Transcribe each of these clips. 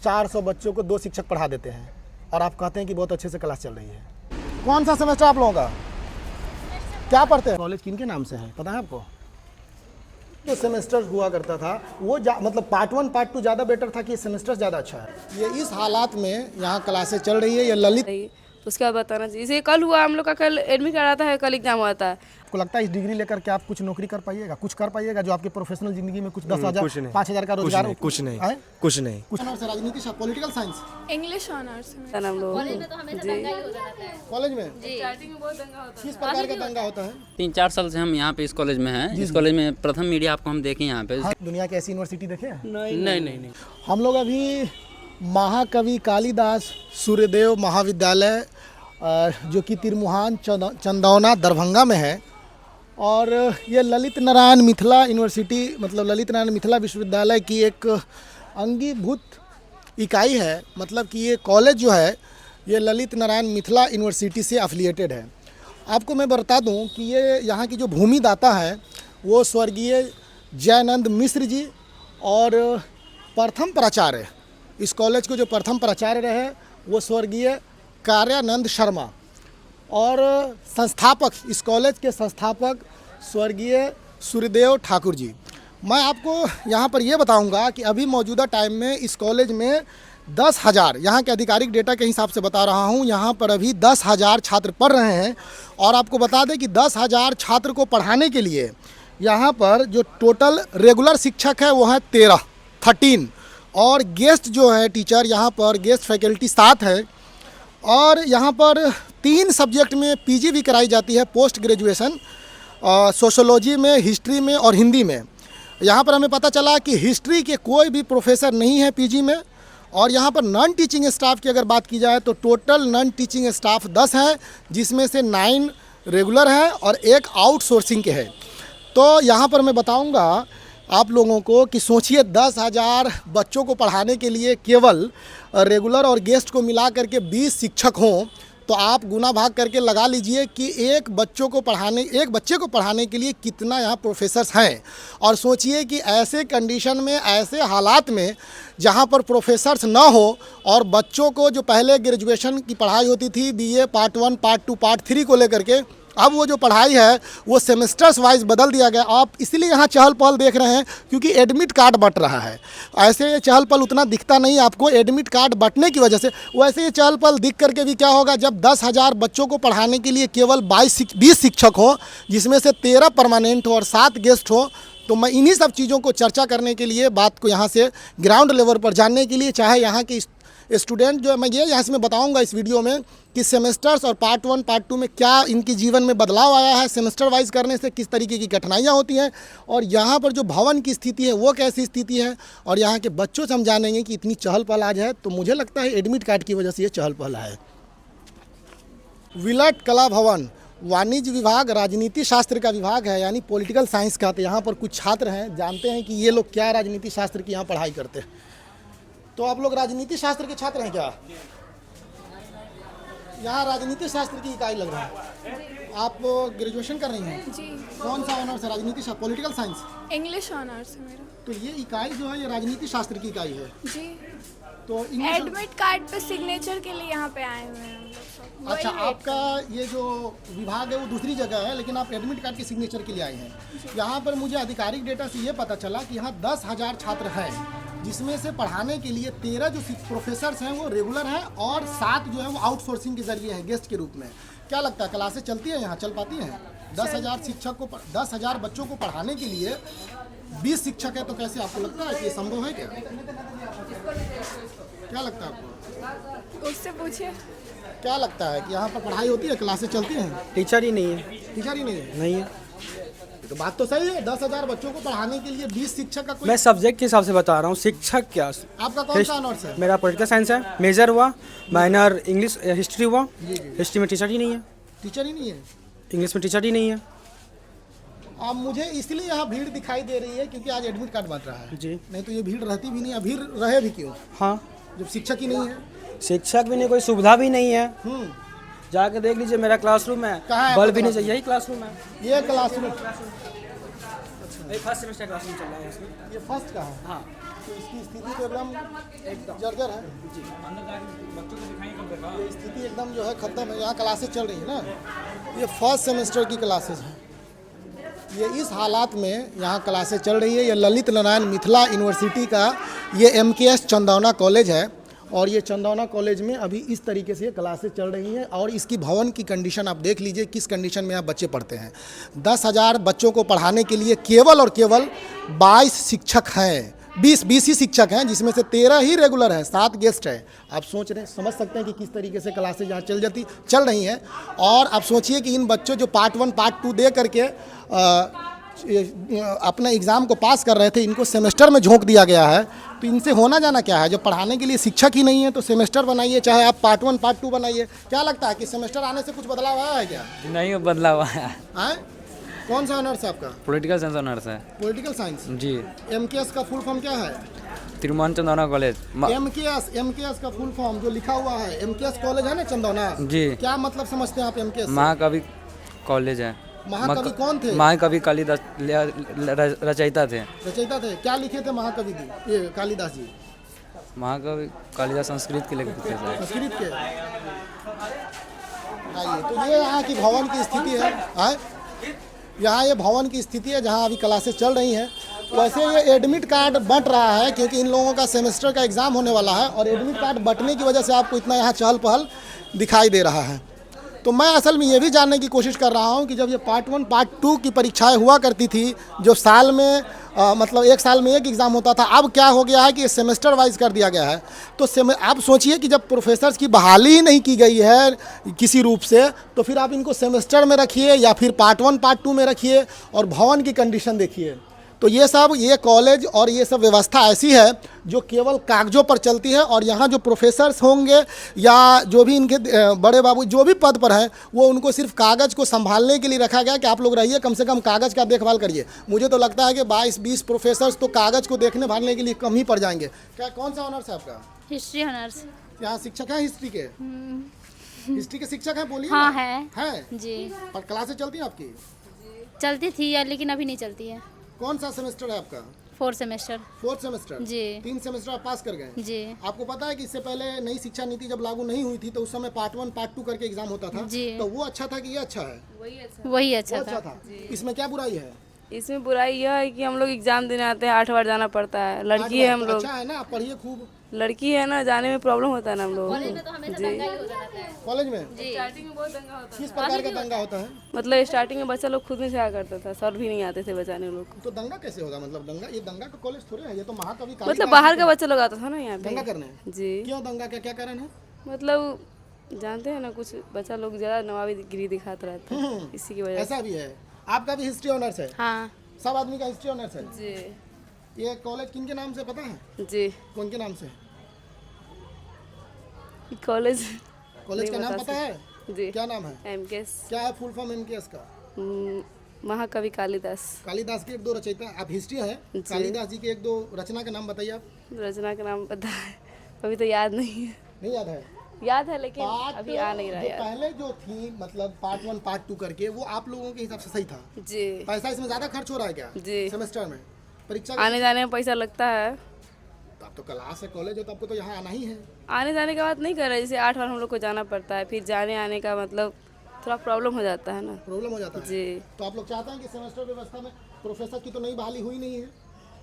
400 बच्चों को 2 शिक्षक पढ़ा देते हैं और आप कहते हैं कि बहुत अच्छे से क्लास चल रही है। कौन सा सेमेस्टर आप लोगों का? क्या पढ़ते हैं? कॉलेज किन के नाम से है पता है आपको? जो सेमेस्टर हुआ करता था वो मतलब पार्ट 1 पार्ट 2 ज़्यादा बेटर था कि सेमेस्टर ज़्यादा अच्छा है। ये इस हालात में यहाँ क्लासेस चल रही है। ये ललित, तो उसके बाद बताना चाहिए। जैसे कल हुआ, हम लोग का कल एडमिट कराता है, कल एग्जाम आता है। आपको लगता है इस डिग्री लेकर के आप कुछ नौकरी कर पाइएगा, कुछ कर पाइएगा जो आपके प्रोफेशनल जिंदगी में कुछ 10,000 5,000 का रोजगार? कुछ नहीं। कुछ ऑनर्स राजनीति से, पॉलिटिकल साइंस, इंग्लिश ऑनर्स में। हम लोग कॉलेज में तो हमेशा दंगा ही होता रहता है। कॉलेज में स्टार्टिंग में बहुत दंगा होता है। किस प्रकार का दंगा होता है? 3-4 साल से हम यहाँ पे इस कॉलेज में हैं। इस कॉलेज में प्रथम मीडिया आपको हम देखें यहाँ पे। दुनिया की ऐसी यूनिवर्सिटी देखे हैं? नहीं। हम लोग अभी महाकवि कालिदास सूर्यदेव महाविद्यालय जो कि तिरमुहान चंदौना दरभंगा में है, और ये ललित नारायण मिथिला यूनिवर्सिटी मतलब ललित नारायण मिथिला विश्वविद्यालय की एक अंगीभूत इकाई है। मतलब कि ये कॉलेज जो है ये ललित नारायण मिथिला यूनिवर्सिटी से एफिलिएटेड है। आपको मैं बता दूं कि ये यहाँ की जो भूमिदाता है वो स्वर्गीय जयानंद मिश्र जी, और प्रथम प्राचार्य, इस कॉलेज को जो प्रथम प्राचार्य रहे वो स्वर्गीय कार्यानंद शर्मा, और संस्थापक, इस कॉलेज के संस्थापक स्वर्गीय सूर्यदेव ठाकुर जी। मैं आपको यहाँ पर ये बताऊँगा कि अभी मौजूदा टाइम में इस कॉलेज में 10,000, यहाँ के आधिकारिक डेटा के हिसाब से बता रहा हूँ, यहाँ पर अभी 10,000 छात्र पढ़ रहे हैं। और आपको बता दें कि 10,000 छात्र को पढ़ाने के लिए यहाँ पर जो टोटल रेगुलर शिक्षक है वो है 13, और गेस्ट जो है टीचर, यहाँ पर गेस्ट फैकल्टी 7 है। और यहाँ पर 3 सब्जेक्ट में पीजी भी कराई जाती है, पोस्ट ग्रेजुएशन, सोशोलॉजी में, हिस्ट्री में और हिंदी में। यहाँ पर हमें पता चला कि हिस्ट्री के कोई भी प्रोफेसर नहीं है पीजी में। और यहाँ पर नॉन टीचिंग स्टाफ की अगर बात की जाए तो टोटल नॉन टीचिंग स्टाफ 10 हैं, जिसमें से 9 रेगुलर है और 1 आउटसोर्सिंग के है। तो यहाँ पर मैं बताऊँगा आप लोगों को कि सोचिए 10,000 बच्चों को पढ़ाने के लिए केवल रेगुलर और गेस्ट को मिला करके 20 शिक्षक हों, तो आप गुना भाग करके लगा लीजिए कि एक बच्चे को पढ़ाने के लिए कितना यहाँ प्रोफेसर्स हैं। और सोचिए कि ऐसे कंडीशन में, ऐसे हालात में जहाँ पर प्रोफेसर्स ना हो और बच्चों को जो पहले ग्रेजुएशन की पढ़ाई होती थी बीए पार्ट 1 पार्ट 2 पार्ट 3 को लेकर के, अब वो जो पढ़ाई है वो सेमेस्टर्स वाइज बदल दिया गया। आप इसीलिए यहाँ चहल पहल देख रहे हैं क्योंकि एडमिट कार्ड बंट रहा है। ऐसे चहल पहल उतना दिखता नहीं आपको एडमिट कार्ड बंटने की वजह से। वैसे ये चहल पहल दिख करके भी क्या होगा, जब 10,000 बच्चों को पढ़ाने के लिए केवल 20 शिक्षक हो, जिसमें से 13 परमानेंट हो और 7 गेस्ट हो। तो मैं इन्हीं सब चीज़ों को चर्चा करने के लिए, बात को यहाँ से ग्राउंड लेवल पर जानने के लिए, चाहे यहाँ के स्टूडेंट जो है, मैं ये यहाँ से मैं बताऊँगा इस वीडियो में कि सेमेस्टर्स और पार्ट 1 पार्ट 2 में क्या इनके जीवन में बदलाव आया है, सेमेस्टर वाइज करने से किस तरीके की कठिनाइयाँ होती हैं, और यहाँ पर जो भवन की स्थिति है वो कैसी स्थिति है, और यहाँ के बच्चों से हम जानेंगे कि इतनी चहल पहल आज है। तो मुझे लगता है एडमिट कार्ड की वजह से ये चहल पहल है। विलट कला भवन वाणिज्य विभाग राजनीति शास्त्र का विभाग है, यानी पॉलिटिकल साइंस का। तो यहाँ पर कुछ छात्र हैं, जानते हैं कि ये लोग क्या राजनीति शास्त्र की यहाँ पढ़ाई करते हैं। तो आप लोग राजनीति शास्त्र के छात्र हैं क्या? यहाँ राजनीति शास्त्र की इकाई लग रहा है। आप ग्रेजुएशन कर रही हैं जी। कौन सा ऑनर्स है? राजनीति शास्त्र, पॉलिटिकल साइंस? इंग्लिश ऑनर्स है मेरा। तो ये इकाई जो है ये राजनीति शास्त्र की इकाई है। जी। तो एडमिट कार्ड पे सिग्नेचर के लिए यहाँ पे आए हुए हैं हम लोग सब। अच्छा, आपका ये जो विभाग है वो दूसरी जगह है, लेकिन आप एडमिट कार्ड के सिग्नेचर के लिए आए हैं। यहाँ पर मुझे आधिकारिक डेटा से ये पता चला कि यहाँ 10,000 छात्र हैं, जिसमें से पढ़ाने के लिए 13 जो प्रोफेसर्स हैं वो रेगुलर हैं और 7 जो है वो आउटसोर्सिंग के जरिए हैं, गेस्ट के रूप में। क्या लगता है क्लासेस चलती है यहाँ, चल पाती हैं? 10,000 शिक्षक को 10,000 बच्चों को पढ़ाने के लिए 20 शिक्षक है, तो कैसे आपको लगता है कि ये संभव है क्या? क्या लगता है आपको? उससे पूछिए। क्या लगता है कि यहाँ पर पढ़ाई होती है, क्लासेस चलती हैं? टीचर ही नहीं है। टीचर ही नहीं है? नहीं है। तो बात तो सही है, 10,000 बच्चों को पढ़ाने के लिए 20 शिक्षक का कोई। मैं सब्जेक्ट के हिसाब से बता रहा हूँ, शिक्षक क्या। आपका कौन सा ऑनर्स है? मेरा पॉलिटिकल साइंस है, मेजर हुआ, माइनर इंग्लिश हिस्ट्री हुआ। हिस्ट्री में टीचर ही नहीं है। टीचर ही नहीं है? इंग्लिश में टीचर ही नहीं है। अब मुझे इसलिए यहाँ भीड़ दिखाई दे रही है क्योंकि आज एडमिट कार्ड बन रहा है जी। नहीं तो ये भीड़ रहती भी नहीं। अब भीड़ रहे भी क्यों हाँ, जब शिक्षक ही नहीं है? शिक्षक भी नहीं, कोई सुविधा भी नहीं है। जाके देख लीजिए, मेरा क्लासरूम है, कहाँ है बल्ब आपका भी नहीं चाहिए, यही क्लासरूम है। ये क्लासरूम। है? फर्स्ट सेमेस्टर क्लास में चल रहा है इसमें। ये फर्स्ट का है। हाँ तो इसकी स्थिति तो एकदम जर्जर है। जी, अंदर जाके बच्चों को दिखाएंगे कब देखा। ये स्थिति एकदम जो है खत्म है। यहाँ क्लासेस चल रही है ना, ये फर्स्ट सेमेस्टर की क्लासेस हैं। ये इस हालात में यहाँ क्लासेस चल रही है। ये ललित नारायण मिथिला यूनिवर्सिटी का ये MKS चंदौना कॉलेज है और ये चंदौना कॉलेज में अभी इस तरीके से क्लासेस चल रही हैं और इसकी भवन की कंडीशन आप देख लीजिए किस कंडीशन में यहाँ बच्चे पढ़ते हैं। 10,000 बच्चों को पढ़ाने के लिए केवल और केवल 22 शिक्षक हैं, 20 ही शिक्षक हैं, जिसमें से 13 ही रेगुलर हैं, 7 गेस्ट है। आप समझ सकते हैं कि किस तरीके से क्लासेज यहाँ चल रही हैं। और आप सोचिए कि इन बच्चों जो पार्ट 1 पार्ट 2 दे करके अपने एग्ज़ाम को पास कर रहे थे, इनको सेमेस्टर में झोंक दिया गया है। तो इनसे होना जाना क्या है? जब पढ़ाने के लिए शिक्षक ही नहीं है तो सेमेस्टर बनाइए, चाहे आप पार्ट 1 पार्ट 2 बनाइए। क्या लगता है कि सेमेस्टर आने से कुछ बदलाव आया है क्या? नहीं बदला हुआ है। आए? कौन सा ऑनर्स है आपका? पॉलिटिकल साइंस ऑनर्स है पॉलिटिकल साइंस। जी। MKS का फुल फॉर्म क्या है? तिरुमान चंदौना कॉलेज। MKS का फुल फॉर्म जो लिखा हुआ है, MKS कॉलेज है ना चंदौना, जी। क्या मतलब समझते हैं आप MKS से? महाकवि कॉलेज है। महाकवि कौन थे? महाकवि कालिदास रचयिता थे। रचयिता थे। क्या लिखे थे महाकवि जी, ये कालिदास जी? महाकवि कालिदास संस्कृत के लेखक थे सर। संस्कृत के। आइए, तो ये यहाँ की भवन की स्थिति है। आए? यहाँ ये भवन की स्थिति है जहाँ अभी क्लासेस चल रही हैं। वैसे ये एडमिट कार्ड बंट रहा है क्योंकि इन लोगों का सेमेस्टर का एग्ज़ाम होने वाला है और एडमिट कार्ड बंटने की वजह से आपको इतना यहाँ चहल पहल दिखाई दे रहा है। तो मैं असल में ये भी जानने की कोशिश कर रहा हूँ कि जब ये पार्ट 1 पार्ट 2 की परीक्षाएं हुआ करती थी, जो साल में मतलब एक साल में एक एग्ज़ाम होता था, अब क्या हो गया है कि सेमेस्टर वाइज कर दिया गया है। तो आप सोचिए कि जब प्रोफेसर्स की बहाली ही नहीं की गई है किसी रूप से, तो फिर आप इनको सेमेस्टर में रखिए या फिर पार्ट 1 पार्ट 2 में रखिए और भवन की कंडीशन देखिए। तो ये कॉलेज और ये सब व्यवस्था ऐसी है जो केवल कागज़ों पर चलती है और यहाँ जो प्रोफेसर्स होंगे या जो भी इनके बड़े बाबू जो भी पद पर हैं, वो उनको सिर्फ कागज़ को संभालने के लिए रखा गया कि आप लोग रहिए, कम से कम कागज़ का देखभाल करिए। मुझे तो लगता है कि 22-20 प्रोफेसर्स तो कागज़ को देखने भालने के लिए कम ही पड़ जाएंगे। क्या कौन सा ऑनर्स है आपका? History honours. यहाँ शिक्षक हैं हिस्ट्री के? हिस्ट्री के शिक्षक हैं, बोलिए। हाँ ना। है जी। और क्लासें चलती हैं आपकी? चलती थी यार, लेकिन अभी नहीं चलती है। कौन सा सेमेस्टर है आपका? 4th semester. 4th semester. जी। 3 सेमेस्टर आप पास कर गए। जी। आपको पता है कि इससे पहले नई शिक्षा नीति जब लागू नहीं हुई थी तो उस समय पार्ट 1 पार्ट 2 करके एग्जाम होता था। जी। तो वो अच्छा था कि ये अच्छा है? वही अच्छा वो था। अच्छा था। इसमें क्या बुराई है? इसमें बुराई यह है कि हम लोग एग्जाम देने आते हैं, 8 बार जाना पड़ता है। लड़की है हम लोग, अच्छा है ना, आप पढ़िए खूब। लड़की है ना, जाने में प्रॉब्लम होता है ना हम लोग। कॉलेज में स्टार्टिंग में बहुत दंगा होता किस प्रकार का दंगा होता है? मतलब स्टार्टिंग में बच्चा लोग खुद में से आया करता था, सर भी नहीं आते थे बचाने लोग को। तो दंगा कैसे होगा? मतलब ये दंगा का कॉलेज थोड़े है, ये तो महाकवि मतलब कालिदास बाहर का बच्चा लोग आता था ना यहाँ दंगा पे। करने। जी। क्यों दंगा का क्या कारण है? मतलब जानते हैं ना, कुछ बच्चा लोग ज़्यादा नवाबीगिरी दिखाता रहता है, इसी की वजह से। ऐसा भी है। आपका भी हिस्ट्री ऑनर्स है? हाँ सब आदमी का हिस्ट्री ऑनर्स है। जी। ये कॉलेज किन के नाम से पता है? जी। कौन के नाम से? कॉलेज का नाम पता है? जी। क्या नाम है? MKS। क्या है फुल फॉर्म MKS का? महाकवि कालिदास। कालिदास के 1-2 रचयिता। आप हिस्ट्री है, कालिदास जी के 1-2 रचना का नाम बताइए आप। रचना का नाम पता है, अभी तो याद नहीं है। नहीं याद है? याद है लेकिन अभी आ नहीं रहा जो याद। पहले जो थी मतलब पार्ट 1 पार्ट 2 करके, वो आप लोगों के हिसाब से सही था? जी। पैसा इसमें ज्यादा खर्च हो रहा है क्या? जी। सेमेस्टर में परीक्षा आने जाने में पैसा लगता है। अब तो क्लास है, कॉलेज है, तो आपको तो यहाँ आना ही है। आने जाने का बात नहीं कर रहे, जैसे 8 बार हम लोग को जाना पड़ता है, फिर जाने आने का मतलब थोड़ा प्रॉब्लम हो जाता है ना। प्रॉब्लम हो जाता है। जी। तो आप लोग चाहते हैं कि सेमेस्टर व्यवस्था में प्रोफेसर की तो नई बहाली हुई नहीं है,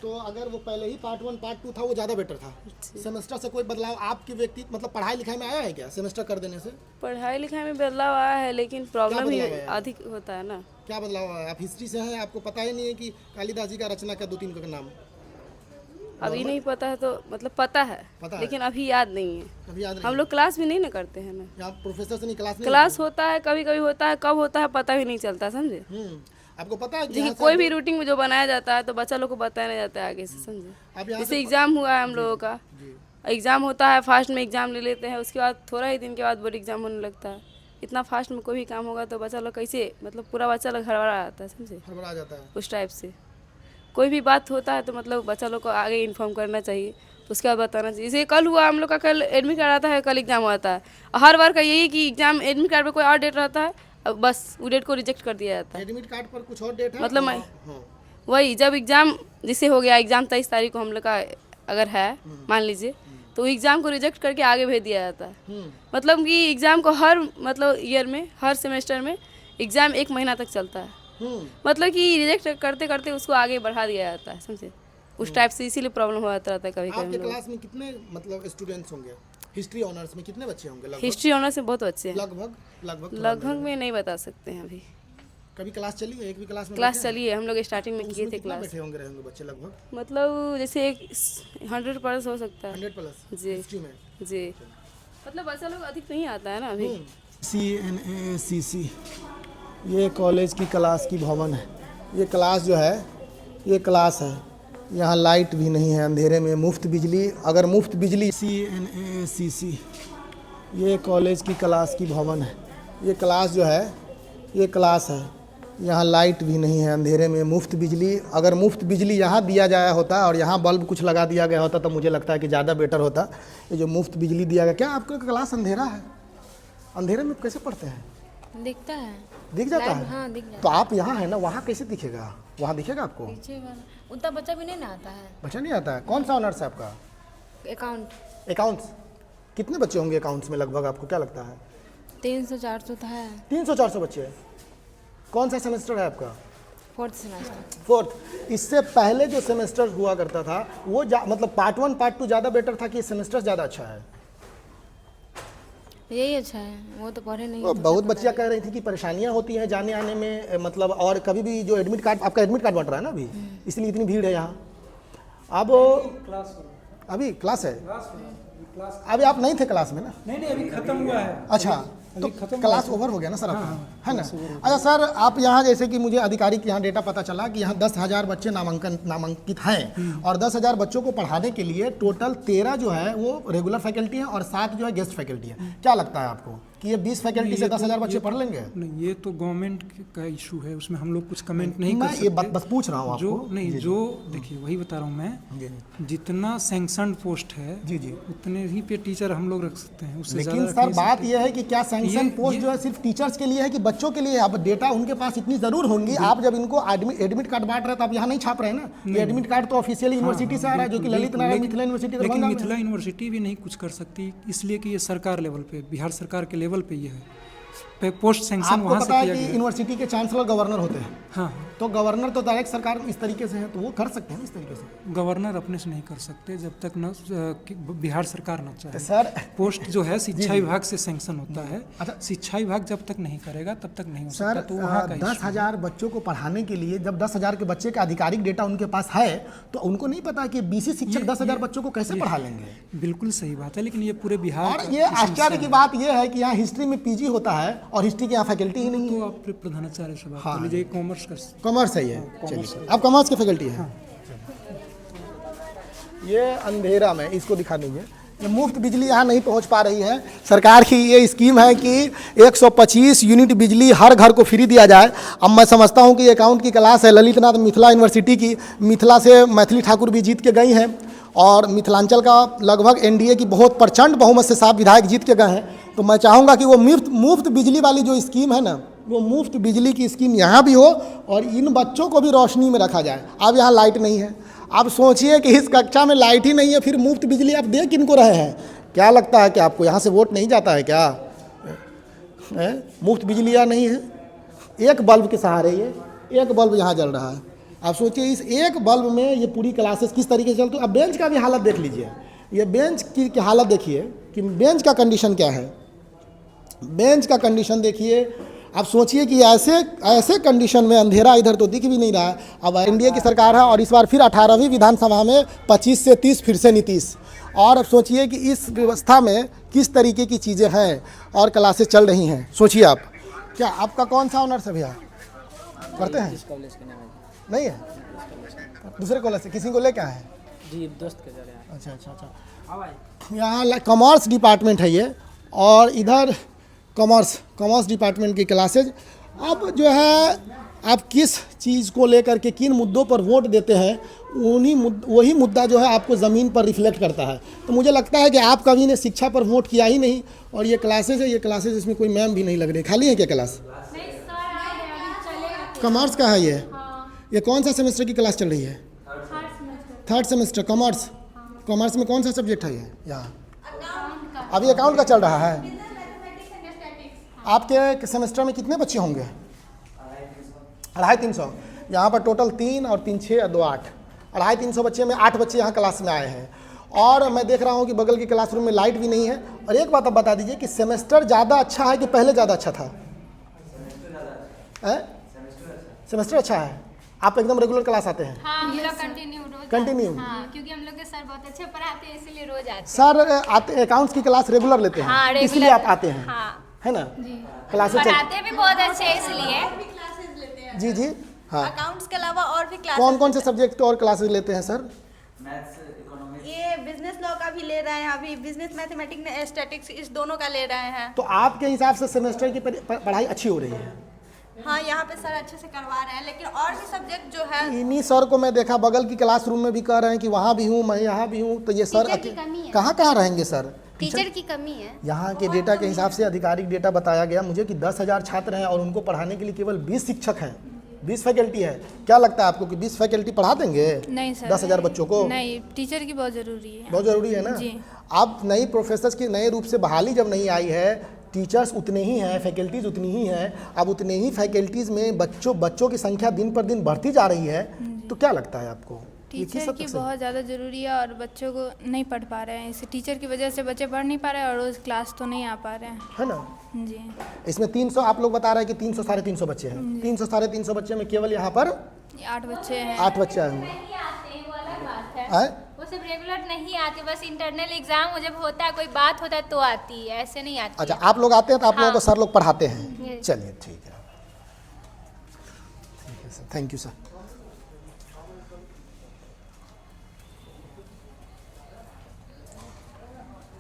तो अगर वो पहले ही पार्ट 1 पार्ट 2 था वो ज़्यादा बेटर था। सेमेस्टर से कोई बदलाव आपके व्यक्ति मतलब पढ़ाई लिखाई में आया है क्या सेमेस्टर कर देने से? पढ़ाई लिखाई में बदलाव आया है लेकिन प्रॉब्लम ही बदलाव आया है? अधिक होता है ना। क्या बदलाव आया? आप हिस्ट्री से हैं, आपको पता ही नहीं है कि कालिदास जी का रचना का 2-3 का नाम अभी नहीं पता है, तो मतलब पता है लेकिन अभी याद नहीं है। अभी याद नहीं? हम लोग क्लास भी नहीं ना करते हैं ना। यहाँ प्रोफेसर से नहीं क्लास नहीं क्लास होता है, कभी कभी होता है, कब होता है पता भी नहीं चलता, समझे। आपको पता है कि देखिए यहाँ से कोई भी रूटीन में जो बनाया जाता है तो बच्चा लोग को बताया नहीं जाता है आगे से, समझे। आप यहाँ जैसे एग्जाम हुआ है हम लोगों का, एग्जाम होता है, फास्ट में एग्जाम ले लेते हैं, उसके बाद थोड़ा ही दिन के बाद बोर्ड एग्जाम होने लगता है। इतना फास्ट में कोई भी काम होगा तो बच्चा लोग कैसे, मतलब पूरा बच्चा लोग हड़बड़ा आता है, समझे, हड़बड़ा जाता है। उस टाइप से। कोई भी बात होता है तो मतलब बच्चा लोग को आगे इन्फॉर्म करना चाहिए, उसके बाद बताना चाहिए। जैसे कल हुआ हम लोग का, कल एडमिट कार्ड आता है, कल एग्जाम आता है। हर बार का यही कि एग्जाम एडमिट कार्ड पे कोई और डेट रहता है, अब बस वो डेट को रिजेक्ट कर दिया जाता है। एडमिट कार्ड पर कुछ और डेट है मतलब हाँ। वही जब एग्ज़ाम जैसे हो गया, एग्ज़ाम 23 तारीख को हम लोग का अगर है मान लीजिए, तो एग्ज़ाम को रिजेक्ट करके आगे भेज दिया जाता है। मतलब कि एग्ज़ाम को हर मतलब ईयर में, हर सेमेस्टर में एग्ज़ाम 1 महीना तक चलता है। मतलब कि रिजेक्ट करते करते उसको आगे बढ़ा दिया जाता है, समझे? उस टाइप से इसीलिए प्रॉब्लम हो जाता रहता है कभी आपके कभी। क्लास में कितने मतलब स्टूडेंट्स होंगे? हिस्ट्री ऑनर्स में कितने बच्चे होंगे लगभग? हिस्ट्री ऑनर्स में बहुत अच्छे हैं। लगभग लगभग लगभग में नहीं बता सकते हैं अभी। कभी क्लास चली है? एक भी क्लास में क्लास बैठे हैं? चली है, हम लोग स्टार्टिंग में तो किए उसमें थे कितना क्लास। बैठे होंगे रहेंगे बच्चे लगभग? मतलब जैसे 100% हो सकता है 100+ जी। हिस्ट्री में। जी, मतलब बच्चा लोग अधिक नहीं आता है ना अभी। CNACC ये कॉलेज की क्लास की भवन है। ये क्लास जो है, ये क्लास है। यहाँ लाइट भी नहीं है, अंधेरे में मुफ्त बिजली। अगर मुफ्त बिजली CNACC ये कॉलेज की क्लास की भवन है। ये क्लास जो है, ये क्लास है। यहाँ लाइट भी नहीं है, अंधेरे में मुफ्त बिजली। अगर मुफ्त बिजली यहाँ दिया जाया होता और यहाँ बल्ब कुछ लगा दिया गया होता तो मुझे लगता है कि ज़्यादा बेटर होता। ये जो मुफ्त बिजली दिया गया, क्या आपका क्लास अंधेरा है? अंधेरे में कैसे पढ़ते हैं? दिखता है, दिख जाता लाइट, है? हाँ दिख जाता तो आप यहाँ है ना, वहाँ कैसे दिखेगा? वहाँ दिखेगा आपको? है। पीछे वाला उतना बच्चा भी नहीं ना आता है। बच्चा नहीं आता है? कौन सा ऑनर्स है आपका? Account accounts. कितने बच्चे होंगे अकाउंट्स में लगभग, आपको क्या लगता है? 300-400 तो है। 300-400 बच्चे। कौन सा सेमेस्टर है आपका? 4th semester. 4th। इससे पहले जो सेमेस्टर हुआ करता था वो मतलब पार्ट 1 पार्ट 2 ज़्यादा बेटर था कि सेमेस्टर ज़्यादा अच्छा है? यही अच्छा है, वो तो पढ़े नहीं तो है तो बहुत क्या बच्चियाँ कह रही थी कि परेशानियाँ होती हैं जाने आने में, मतलब और कभी भी जो एडमिट कार्ड, आपका एडमिट कार्ड बन रहा है ना अभी, इसलिए इतनी भीड़ है यहाँ। अब अभी क्लास है? अभी आप नहीं थे क्लास में ना? नहीं अभी खत्म हुआ है। अच्छा, तो क्लास ओवर हो गया ना सर आपका, है ना? अच्छा सर, आप यहाँ जैसे कि मुझे आधिकारिक यहाँ डेटा पता चला कि यहाँ 10,000 बच्चे नामांकित हैं और 10,000 बच्चों को पढ़ाने के लिए टोटल 13 जो है वो रेगुलर फैकल्टी हैं और 7 जो है गेस्ट फैकल्टी है। क्या लगता है आपको कि ये 20 फैकल्टी से 10,000 बच्चे पढ़ लेंगे? नहीं, ये तो गवर्नमेंट का इशू है, उसमें हम लोग कुछ कमेंट नहीं कर मैं ये सकते। बस पूछ रहा हूँ जो आपको। नहीं, जो देखिए वही बता रहा हूँ मैं, जितना सैंक्शन पोस्ट है जी जी, उतने ही पे टीचर हम लोग रख सकते हैं, उससे लेकिन ज़्यादा रख सर नहीं बात सकते। यह है कि क्या सैंक्शन पोस्ट ये- जो है सिर्फ टीचर्स के लिए है कि बच्चों के लिए? अब डेटा उनके पास इतनी जरूर होंगी। आप जब इनको एडमिट कार्ड बांट रहे हैं तो आप यहाँ नहीं छाप रहे हैं ना? ये एडमिट कार्ड तो ऑफिशियल यूनिवर्सिटी से आ रहा है, जो कि ललित नारायण मिथिला यूनिवर्सिटी लेकिन दरभंगा में मिथिला है। यूनिवर्सिटी भी नहीं कुछ कर सकती, इसलिए कि ये सरकार लेवल पे, बिहार सरकार के लेवल पे ये है, पे पोस्ट सैंक्शन आपको वहाँ से पता है किया कि गया है। यूनिवर्सिटी के चांसलर गवर्नर होते हैं, हाँ, तो गवर्नर तो डायरेक्ट सरकार इस तरीके से है, तो वो कर सकते हैं ना इस तरीके से? गवर्नर अपने से नहीं कर सकते जब तक न कि बिहार सरकार न चाहे। सर पोस्ट जो है शिक्षा विभाग से सैंक्शन होता है। अच्छा। शिक्षा विभाग जब तक नहीं करेगा तब तक नहीं हो सर, सकता, तो वहाँ का 10,000 बच्चों को पढ़ाने के लिए जब 10,000 के बच्चे का आधिकारिक डेटा उनके पास है तो उनको नहीं पता कि BC शिक्षक 10,000 बच्चों को कैसे पढ़ा लेंगे? issue बिल्कुल सही बात है, लेकिन ये पूरे बिहार और का ये आश्चर्य की बात ये है कि यहाँ हिस्ट्री में PG होता है और हिस्ट्री के यहाँ फैकल्टी ही नहीं है। तो आप प्रधानाचार्य से बात हाँ। कर लीजिए, कॉमर्स का कॉमर्स है ये। चलिए, आप कॉमर्स के फैकल्टी हैं? ये अंधेरा में इसको दिखा दीजिए। ये मुफ्त बिजली यहाँ नहीं पहुँच पा रही है। सरकार की ये स्कीम है कि 125 यूनिट बिजली हर घर को फ्री दिया जाए। अब मैं समझता हूँ कि अकाउंट की क्लास है ललित नाथ मिथिला यूनिवर्सिटी की, मिथिला से मैथिली ठाकुर भी जीत के गई हैं और मिथिलांचल का लगभग NDA की बहुत प्रचंड बहुमत से 7 विधायक जीत के गए हैं। तो मैं चाहूँगा कि वो मुफ्त बिजली वाली जो स्कीम है ना, वो मुफ्त बिजली की स्कीम यहाँ भी हो और इन बच्चों को भी रोशनी में रखा जाए। अब यहाँ लाइट नहीं है, आप सोचिए कि इस कक्षा में लाइट ही नहीं है, फिर मुफ्त बिजली आप दे किनको रहे हैं? क्या लगता है कि आपको यहाँ से वोट नहीं जाता है क्या? मुफ्त बिजली यहाँ नहीं है, एक बल्ब के सहारे ये एक बल्ब यहाँ जल रहा है। आप सोचिए इस एक बल्ब में ये पूरी क्लासेस किस तरीके से चलती है। अब बेंच का भी हालत देख लीजिए, ये बेंच की हालत देखिए कि बेंच का कंडीशन क्या है। बेंच का कंडीशन देखिए, आप सोचिए कि ऐसे कंडीशन में अंधेरा इधर तो दिख भी नहीं रहा है। अब NDA की सरकार है और इस बार फिर 18वीं विधानसभा में 25 से 30 फिर से नीतीश। और अब सोचिए कि इस व्यवस्था में किस तरीके की चीज़ें हैं और क्लासेस चल रही हैं। सोचिए आप, क्या आपका कौन सा ऑनर्स है भैया? पढ़ते हैं? कॉलेज के नाम है नहीं है, दूसरे कॉलेज से किसी को लेकर आए हैं? जी, दोस्त के जा रहे हैं। अच्छा। यहाँ कॉमर्स डिपार्टमेंट है ये और इधर कॉमर्स डिपार्टमेंट की क्लासेज। अब जो है आप किस चीज़ को लेकर के किन मुद्दों पर वोट देते हैं, वही मुद्दा जो है आपको ज़मीन पर रिफ्लेक्ट करता है। तो मुझे लगता है कि आप कभी ने शिक्षा पर वोट किया ही नहीं। और ये क्लासेज है, ये क्लासेज इसमें कोई मैम भी नहीं लग रही, खाली है क्या क्लास? कॉमर्स का है ये। ये कौन सा सेमेस्टर की क्लास चल रही है? Third semester commerce. कॉमर्स में कौन सा सब्जेक्ट है ये यहाँ? अभी अकाउंट का चल रहा है। आपके सेमेस्टर में कितने बच्चे होंगे? 250-300। यहाँ पर टोटल 3 और 3 6 और 2 8, 250-300 बच्चे में 8 बच्चे यहाँ क्लास में आए हैं। और मैं देख रहा हूँ कि बगल के क्लासरूम में लाइट भी नहीं है। और एक बात आप बता दीजिए कि सेमेस्टर ज़्यादा अच्छा है कि पहले ज़्यादा अच्छा था? सेमेस्टर अच्छा है। आप एकदम रेगुलर क्लास आते हैं? हाँ, हम लोग कंटिन्यू रोज कंटिन्यू? हाँ, क्योंकि हम लोग के सर बहुत अच्छे पढ़ाते हैं इसीलिए रोज आते हैं। सर आते अकाउंट्स की क्लास रेगुलर लेते हैं? हाँ, रेगुलर। इसलिए आप आते हैं? हाँ है ना? क्लासेस पढ़ाते भी बहुत अच्छे हैं इसलिए। जी जी हाँ। अकाउंट्स के अलावा और भी क्लास कौन कौन से सब्जेक्ट और क्लासेस लेते हैं सर? ये बिजनेस लॉ का भी ले रहे हैं, अभी बिजनेस मैथमेटिक्स स्टैटिक्स इस दोनों का ले रहे हैं। तो आपके हिसाब से सेमेस्टर की पढ़ाई अच्छी हो रही है? हाँ, यहाँ पे सर अच्छे से करवा रहे हैं, लेकिन और भी सब्जेक्ट जो है इन्हीं सर को मैं देखा बगल की क्लासरूम में भी कह रहे हैं कि वहाँ भी हूँ, मैं यहाँ भी हूँ। तो ये सर कहाँ कहाँ रहेंगे सर? टीचर की कमी है। यहाँ के डेटा के हिसाब से आधिकारिक डेटा बताया गया मुझे कि 10,000 छात्र हैं और उनको पढ़ाने के लिए केवल 20 शिक्षक हैं, 20 फैकल्टी है। क्या लगता है आपको कि 20 फैकल्टी पढ़ा देंगे? नहीं सर, 10,000 बच्चों को? नहीं, टीचर की बहुत ज़रूरी है। बहुत ज़रूरी है ना? जी। अब नई प्रोफेसर्स की नए रूप से बहाली जब नहीं आई है, टीचर्स उतने ही हैं, फैकल्टीज़ उतनी ही हैं, अब उतने ही फैकल्टीज़ में बच्चों की संख्या दिन पर दिन बढ़ती जा रही है। तो क्या लगता है आपको? टीचर की बहुत ज़्यादा ज़रूरी है और बच्चों को नहीं पढ़ पा रहे हैं। इसे टीचर की वजह से बच्चे पढ़ नहीं पा रहे हैं और रोज़ क्लास तो नहीं आ पा रहे हैं। है ना? जी। इसमें 300 आप लोग बता रहे हैं कि 300 साढ़े 300 बच्चे हैं। 300 साढ़े 300 बच्चे में केवल यहाँ पर 8 बच्चे हैं। 8 बच्चे आए हुए हैं। वो सब रेगुलर नहीं आते, बस इंटरनल एग्जाम जब होता है कोई बात होता है तो आती है, ऐसे नहीं आती। अच्छा, आप लोग आते हैं तो आप लोगों को सर लोग पढ़ाते हैं? चलिए ठीक है सर, थैंक यू सर।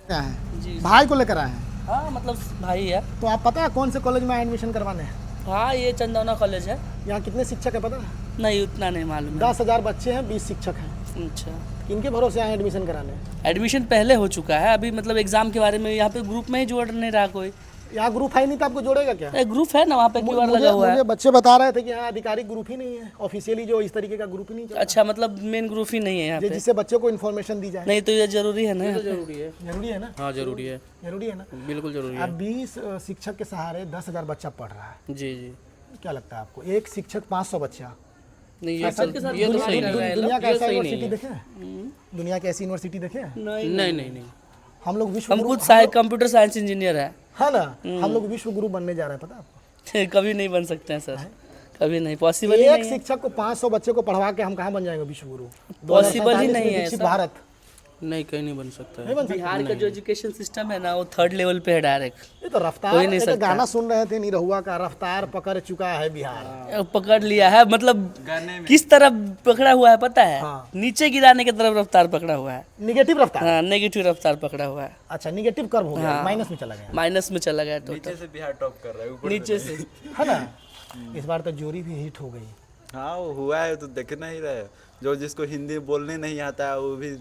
क्या है? भाई को लेकर आए हैं? हाँ, मतलब भाई है। तो आप पता है कौन से कॉलेज में एडमिशन करवाने हैं? हाँ, ये चंदौना कॉलेज है। यहाँ कितने शिक्षक है पता है? नहीं, उतना नहीं मालूम है। 10,000 बच्चे हैं, 20 शिक्षक हैं। अच्छा, किनके भरोसे आए एडमिशन कराने? एडमिशन पहले हो चुका है, अभी मतलब एग्जाम के बारे में यहाँ पे ग्रुप में ही जोड़ नहीं रहा कोई। यहाँ ग्रुप है नहीं तो आपको जोड़ेगा क्या? ग्रुप है ना, वहाँ पे क्यूआर लगा हुआ है। मुझे बच्चे बता रहे थे कि यहाँ आधिकारिक ग्रुप ही नहीं है, ऑफिशियली जो इस तरीके का ग्रुप ही नहीं चल रहा। अच्छा, मतलब मेन ग्रुप ही नहीं है यहाँ पे, जिससे बच्चों को इन्फॉर्मेशन दी जाए। नहीं तो ये जरूरी है ना? जरूरी है। जरूरी है ना? हाँ जरूरी है, जरूरी है ना? बिल्कुल जरूरी है। अब 20 शिक्षक के सहारे 10,000 बच्चा पढ़ रहा है। जी जी। क्या लगता है आपको? एक शिक्षक 500 बच्चा? नहीं, ये तो सही नहीं है। दुनिया का ऐसा यूनिवर्सिटी देखे हैं? दुनिया की ऐसी यूनिवर्सिटी देखे हैं? नहीं। हम लोग विश्व हम खुद कंप्यूटर साइंस इंजीनियर है। है ना? हम लोग विश्व गुरु बनने जा रहे हैं, पता है आपको? कभी नहीं बन सकते हैं सर, कभी नहीं, पॉसिबल ही एक नहीं है। शिक्षक को 500 बच्चे को पढ़वा के हम कहाँ बन जाएंगे विश्व गुरु? पॉसिबल ही नहीं है विकसित सर। भारत नहीं, कहीं नहीं बन सकता नहीं बन सकता। बिहार का जो एजुकेशन सिस्टम है ना, वो 3rd लेवल पे है डायरेक्ट। ये तो रफ्तार, कोई नहीं एक सकता। गाना सुन रहे थे निरहुआ का, रफ्तार पकड़ चुका है बिहार। पकड़ लिया है, मतलब किस तरफ पकड़ा हुआ है पता है? हाँ। नीचे गिराने की तरफ रफ्तार पकड़ा हुआ है। निगेटिव रफ्तार? हाँ, नेगेटिव रफ्तार पकड़ा हुआ है। अच्छा, निगेटिव कर्व हो गया, हाँ। माइनस में चला गया। माइनस में चला गया टोटल। नीचे से बिहार टॉप कर रहा है, ऊपर नीचे से। है ना? इस बार तो जोरी भी हिट हो गई। हाँ, वो हुआ है तो देखना ही रहे। जो जिसको हिंदी बोलने नहीं आता है वो भी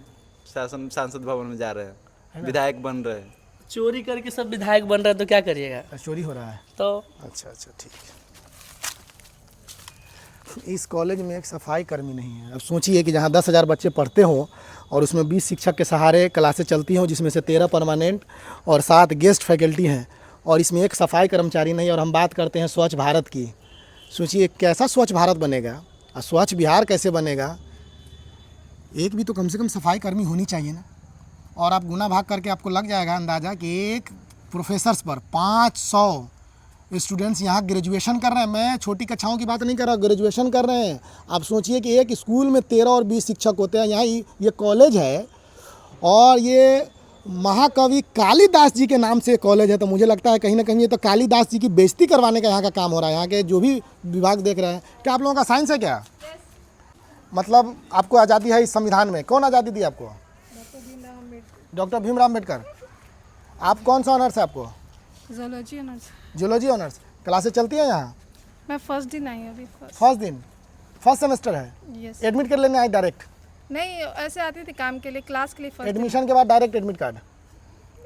सांसद भवन में जा रहे हैं, विधायक बन रहे हैं। चोरी करके सब विधायक बन रहा है तो क्या करिएगा? चोरी हो रहा है तो अच्छा ठीक है। इस कॉलेज में एक सफाई कर्मी नहीं है। अब सोचिए कि जहाँ 10,000 बच्चे पढ़ते हों और उसमें 20 शिक्षक के सहारे क्लासें चलती हों, जिसमें से 13 परमानेंट और 7 गेस्ट फैकल्टी हैं, और इसमें एक सफाई कर्मचारी नहीं। और हम बात करते हैं स्वच्छ भारत की। सोचिए कैसा स्वच्छ भारत बनेगा और स्वच्छ बिहार कैसे बनेगा? एक भी तो कम से कम सफाई कर्मी होनी चाहिए ना। और आप गुना भाग करके आपको लग जाएगा अंदाज़ा कि एक प्रोफेसर्स पर 500 स्टूडेंट्स यहाँ ग्रेजुएशन कर रहे हैं। मैं छोटी कक्षाओं की बात नहीं कर रहा, ग्रेजुएशन कर रहे हैं। आप सोचिए कि एक स्कूल में 13 और 20 शिक्षक होते हैं। यहाँ ये कॉलेज है और ये महाकवि कालिदास जी के नाम से कॉलेज है। तो मुझे लगता है कहीं ना कहीं ये तो कालिदास जी की बेइज्जती करवाने का यहाँ का काम हो रहा है। यहाँ के जो भी विभाग देख रहे हैं। क्या आप लोगों का साइंस है क्या? मतलब आपको आज़ादी है इस संविधान में? कौन आज़ादी दी आपको? डॉक्टर भीमराव अम्बेडकर। आप कौन सा ऑनर्स है आपको? Zoology honours. Zoology honours. Classes चलती है यहाँ? मैं फर्स्ट दिन आई अभी। फर्स्ट दिन, फर्स्ट सेमेस्टर है? यस। एडमिट कर लेने आई डायरेक्ट? नहीं, ऐसे आती थी काम के लिए, क्लास के लिए। फर्स्ट एडमिशन के बाद direct admit card?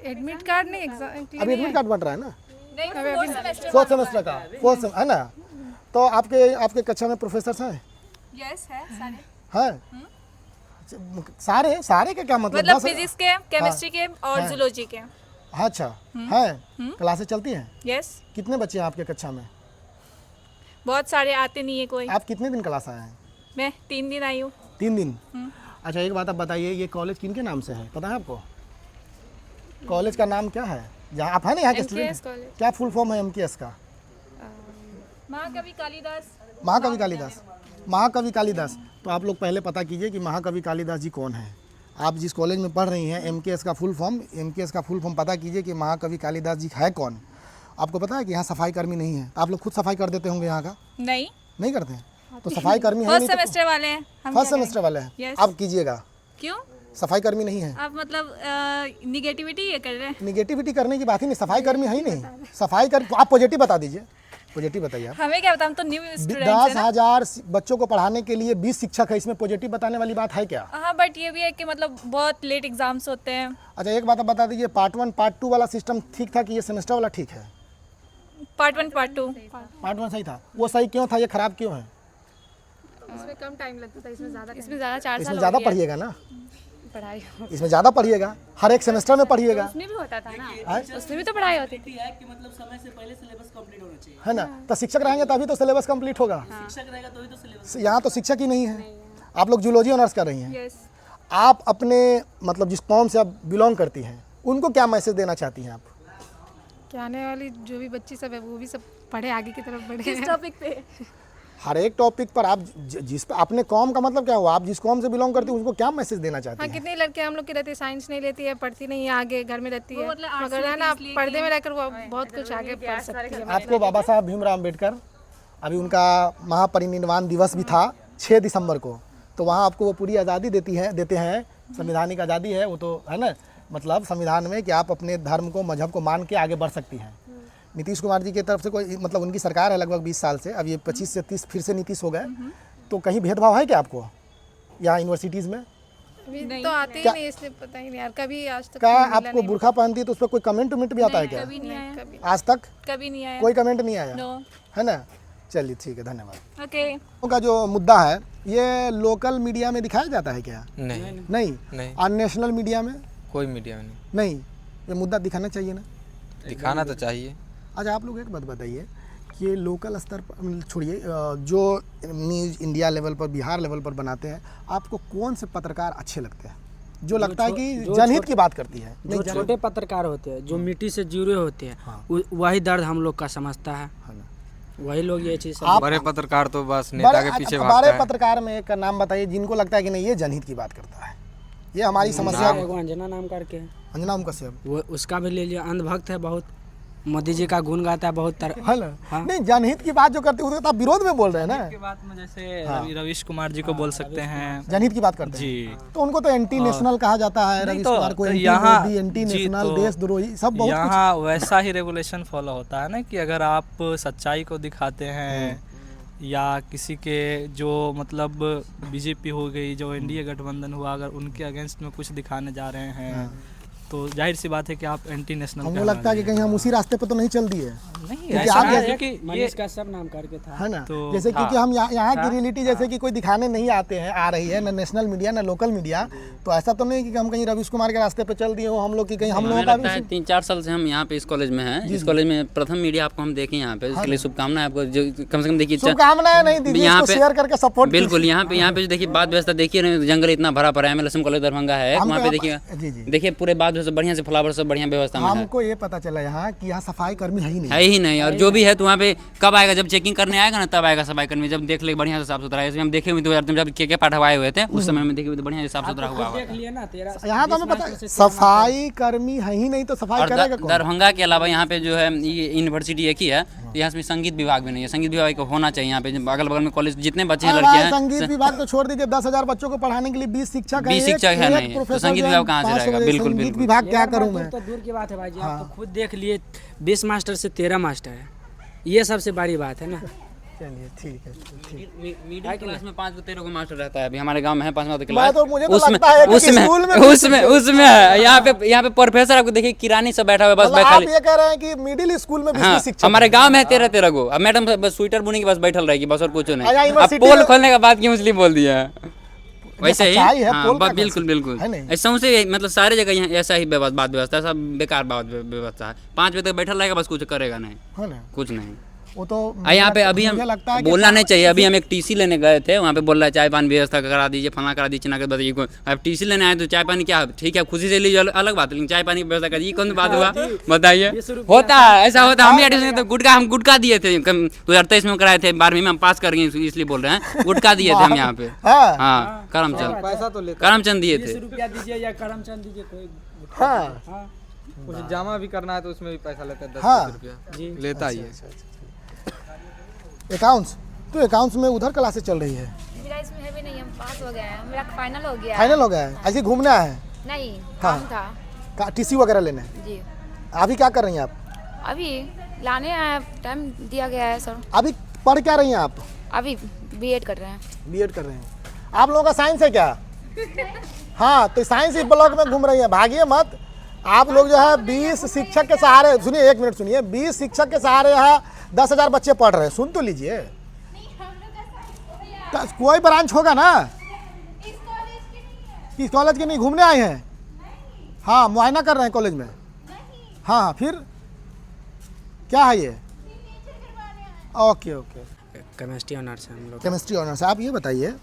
Admit card नहीं, एग्जाम अभी एडमिट कार्ड बन रहा है ना? फोर्थ सेमेस्टर फोर्थ सेमेस्टर का, फोर्थ है ना? तो आपके कक्षा में प्रोफेसर हैं? यस है सारे। है सारे सारे का क्या मतलब? मतलब 10 फिजिक्स के, केमिस्ट्री के और जूलॉजी के। अच्छा है। क्लासेस चलती हैं? यस। कितने बच्चे हैं आपके कक्षा में? बहुत सारे आते नहीं है कोई। आप कितने दिन क्लास आए हैं? मैं 3 दिन आई हूँ। 3 दिन। अच्छा एक बात आप बताइए, ये कॉलेज किनके नाम से है पता है आपको? कॉलेज का नाम क्या है जहाँ आप है ना यहाँ के स्टूडेंट? क्या फुल फॉर्म है MKS का? महाकवि कालिदास। महाकवि कालिदास। महाकवि कालिदास। तो आप लोग पहले पता कीजिए कि महाकवि कालिदास जी कौन है। आप जिस कॉलेज में पढ़ रही हैं MKS का फुल फॉर्म पता कीजिए कि महाकवि कालिदास जी है कौन। आपको पता है कि यहाँ सफाई कर्मी नहीं है? आप लोग खुद सफाई कर देते होंगे यहाँ का? नहीं करते हैं? तो सफाई कर्मी है नहीं? फर्स्ट सेमेस्टर वाले हैं हम। फर्स्ट सेमेस्टर वाले हैं? Yes. आप कीजिएगा। क्यों? सफाई कर्मी नहीं है? आप मतलब निगेटिविटी ये कर रहे हैं। निगेटिविटी करने की बात ही नहीं, सफाई कर्मी है ही नहीं। सफाई कर आप पॉजिटिव बता दीजिए। पॉजिटिव बताइए आप। हमें क्या पता, हम तो न्यू स्टूडेंट्स हैं ना। 10,000 बच्चों को पढ़ाने के लिए 20 शिक्षक है, इसमें पॉजिटिव बताने वाली बात है क्या? हाँ बट ये भी है कि मतलब बहुत लेट एग्जाम्स होते हैं। अच्छा एक बात आप बता दीजिए, पार्ट 1 पार्ट 2 वाला सिस्टम ठीक था कि ये सेमेस्टर वाला ठीक है? Part 1 part 2। पार्ट 1 सही था। वो सही क्यों था, ये खराब क्यों है? इसमें कम टाइम लगता था, इसमें ज़्यादा 4 इसमें ज़्यादा पढ़िएगा ना, पढ़ाई इसमें ज़्यादा पढ़िएगा, हर एक सेमेस्टर में पढ़िएगा, उसमें भी होता था ना, उसमें भी तो पढ़ाई होती थी। है कि मतलब समय से पहले सिलेबस कंप्लीट होना चाहिए। है ना? तो शिक्षक रहेंगे तभी तो सिलेबस कंप्लीट होगा। शिक्षक रहेगा तो ही तो सिलेबस। यहाँ तो शिक्षक ही नहीं है। आप लोग जूलॉजी ऑनर्स कर रही हैं। यस। आप अपने मतलब जिस कौम से आप बिलोंग करती हैं उनको क्या मैसेज देना चाहती हैं आप? कि आने वाली जो भी बच्ची सब है वो भी सब पढ़े, आगे की तरफ बढ़े। किस टॉपिक पे? हर एक टॉपिक पर आप जिस पे अपने कौम का मतलब क्या हुआ, आप जिस कौम से बिलोंग करती हैं उसको क्या मैसेज देना चाहती हैं? कितनी लड़कियां हम लोग की रहती है, साइंस नहीं लेती है, पढ़ती नहीं है, आगे घर में रहती है, मगर है ना पर्दे में रहकर वो बहुत कुछ आगे पढ़ सकती है। आपको बाबा साहब भीमराव अम्बेडकर, अभी उनका महापरिनिर्वाण दिवस भी था 6 दिसंबर को, तो वहाँ आपको वो पूरी आज़ादी देते हैं, संवैधानिक आज़ादी है वो तो, है ना? मतलब संविधान में कि आप अपने धर्म को, मजहब को मान के आगे बढ़ सकती हैं। नीतीश कुमार जी की तरफ से कोई मतलब उनकी सरकार है लगभग 20 साल से, अब ये 25 से 30 फिर से नीतीश हो गए, तो कहीं भेदभाव है क्या आपको यहाँ यूनिवर्सिटीज़ में? अभी तो आते ही नहीं, इसलिए पता ही नहीं यार, कभी आज तक क्या आपको बुर्खा पहनती है तो उस पर कोई कमेंट भी आता है क्या? कभी नहीं आया। आज तक कभी नहीं आया। कोई कमेंट नहीं आया? नो। है ना? चलिए ठीक है, धन्यवाद। ओके। का जो मुद्दा है ये लोकल मीडिया में दिखाया जाता है क्या? नहीं। और नेशनल मीडिया में? कोई मीडिया में नहीं। ये मुद्दा दिखाना चाहिए ना? दिखाना तो चाहिए। अच्छा आप लोग एक बात बताइए कि लोकल स्तर पर छोड़िए, जो न्यूज़ इंडिया लेवल पर, बिहार लेवल पर बनाते हैं, आपको कौन से पत्रकार अच्छे लगते हैं जो लगता है कि जनहित की बात करती है? जो छोटे पत्रकार होते हैं, जो मिट्टी से जुड़े होते हैं, वही दर्द हम लोग का समझता है। वही लोग ये चीज़। बड़े पत्रकार तो बस नेता के पीछे भागता बड़े है। पत्रकार में एक नाम बताइए जिनको लगता है कि नहीं ये जनहित की बात करता है, ये हमारी समस्या। अंजना नाम करके है, अंजना उनका सेब, वो उसका भी ले लिया, अंधभक्त है बहुत, मोदी जी का गुण गाता है बहुत है ना? नहीं जनहित की बात जो करते हैं तो आप विरोध में बोल रहे हैं ना? की बात में जैसे रवीश कुमार जी को बोल सकते हैं, जनहित की बात करते हैं जी, तो उनको तो एंटी नेशनल कहा जाता है। रवीश कुमार को एंटी नेशनल, देशद्रोही सब बहुत यहाँ वैसा ही रेगुलेशन फॉलो होता है ना कि अगर आप सच्चाई को दिखाते हैं या किसी के जो मतलब बीजेपी हो गई, जो एनडीए गठबंधन हुआ, अगर उनके अगेंस्ट में कुछ दिखाने जा रहे हैं तो जाहिर सी बात है कि आप एंटी नेशनल। हमको लगता है कि कहीं हम उसी रास्ते पे तो नहीं चल दिए। नहीं ऐसा है कि मनीष का सब नाम करके था, है ना? तो जैसे क्योंकि हम यहाँ की रियलिटी जैसे कि कोई दिखाने नहीं आते हैं, आ रही है ना नेशनल मीडिया ना लोकल मीडिया, तो ऐसा तो नहीं कि हम कहीं रवीश कुमार के रास्ते पे चल दिए हो हम लोग की, कहीं हम लोग का भी 3-4 साल से हम यहाँ पे इस कॉलेज में हैं। इस कॉलेज में प्रथम मीडिया आपको हम देखें यहाँ पे, इसके लिए शुभकामनाएं आपको। जो कम से कम देखिए, शुभकामनाएं नहीं दीजिए, यहाँ इसको पे शेयर करके सपोर्ट बिल्कुल। यहाँ पे देखिए बात व्यवस्था देखिए, जंगल इतना भरा पड़ा है, MLSM कॉलेज दरभंगा है, वहाँ पे देखिए पूरे बात व्यवस्था बढ़िया से, फ्लावर सब बढ़िया व्यवस्था में है। हमको ये पता चला यहाँ कि यहाँ सफाई कर्मी है ही नहीं, और जो भी है तो वहाँ पे कब आएगा, जब चेकिंग करने आएगा ना तब आएगा सफाई कर्मी, जब देख ले बढ़िया से साफ सुथरा है। हम देखे हुए जब के पाठवाए हुए थे उस समय में देखे हुए तो बढ़िया से साफ सुथरा हुआ। यहाँ तो हमें पता सफाई कर्मी है ही नहीं तो सफाई करेगा कौन? दरभंगा के अलावा यहाँ पे जो है ये यूनिवर्सिटी एक ही है, यहाँ से संगीत विभाग भी नहीं है। संगीत विभाग को होना चाहिए यहाँ पे, अगल बगल में कॉलेज जितने बच्चे हैं, लड़के हैं। संगीत विभाग तो छोड़ दीजिए, 10,000 बच्चों को पढ़ाने के लिए 20 शिक्षक है नहीं, तो संगीत विभाग कहाँ से रहेगा? बिल्कुल संगीत विभाग क्या करूँ मैं? तो दूर की बात है भाई जी, आप तो खुद देख लिए 20 मास्टर से 13 मास्टर है, ये सबसे बड़ी बात है ना। चलिए ठीक है ठीक। मीडियम क्लास में 5 को 13 को मास्टर रहता है। अभी हमारे गांव में है 5वां मैं क्लास। तो मुझे तो लगता है कि स्कूल में उसमें है। यहाँ पे प्रोफेसर आपको देखिए किरानी सब बैठा हुआ है, बस मतलब आप खाली। ये कह रहे हैं कि मिडिल स्कूल में हाँ, शिक्षक हमारे गांव में है 13 को। अब मैडम बस स्वेटर बुनी के बस बैठल रहेगी बस, और कुछ नहीं। अच्छा, अब यूनिवर्सिटी पोल में- खोलने का बात क्यों इसलिए बोल दिया है वैसे ही। सच्चाई है, हाँ, पोल का बिल्कुल बिल्कुल है नहीं? ऐसा से मतलब सारे जगह यहाँ ऐसा ही बात व्यवस्था, सब बेकार बात व्यवस्था है। 5 बजे तक बैठल रहेगा बस, कुछ करेगा नहीं, है ना? कुछ नहीं। वो तो यहाँ पे अभी हम मुझे लगता है कि बोलना नहीं चाहिए। अभी हम एक टीसी लेने गए थे, वहाँ पे बोल रहा है चाय पानी व्यवस्था करा दीजिए, फला करा दीजिए, चिना के बताइए। अब टीसी लेने आए तो चाय पानी क्या, ठीक है खुशी से लीजिए अलग बात, लेकिन चाय पानी की व्यवस्था करिए, कौन बात हुआ बताइए। होता है ऐसा होता है। हम एडमिशन तो हम गुटखा दिए थे 2023 में कराए थे, 12वीं में हम पास कर गए इसलिए बोल रहे हैं। गुटखा दिए थे हम यहाँ पे। हाँ करमचंद, पैसा तो लेते करमचंद दिए थे। 20 रुपया दीजिए या करमचंद दीजिए कोई। हाँ कुछ जमा भी करना है तो उसमें भी पैसा लेता है, 10 हाँ। रुपया लेता ही है। अकाउंट्स तो अकाउंट्स में उधर क्लासेस चल रही है। मेरा इसमें है भी नहीं, हम पास हो गए हैं, मेरा फाइनल हो गया। फाइनल हो गया है, ऐसे घूमना है? नहीं, हाँ। काम था टीसी वगैरह लेने। जी। अभी क्या कर रही हैं आप? अभी लाने आए, टाइम दिया गया है सर। अभी पढ़ क्या रही हैं आप? अभी बीएड कर रहे हैं। बीएड कर रहे हैं। आप लोगों का साइंस है क्या? हाँ, तो साइंस इस ब्लॉक में घूम रही है, भागिए मत। आप लोग जो है 20 शिक्षक के सहारे, सुनिए 1 मिनट सुनिए, 20 शिक्षक के सहारे यहाँ 10,000 बच्चे पढ़ रहे हैं। सुन तो लीजिए, कोई ब्रांच होगा ना? इस कॉलेज के नहीं, घूमने आए हैं? हाँ, मुआयना कर रहे हैं कॉलेज में। हाँ फिर क्या है ये? ओके ओके, केमिस्ट्री ऑनर्स है हम लोग। Chemistry honours. आप ये बताइए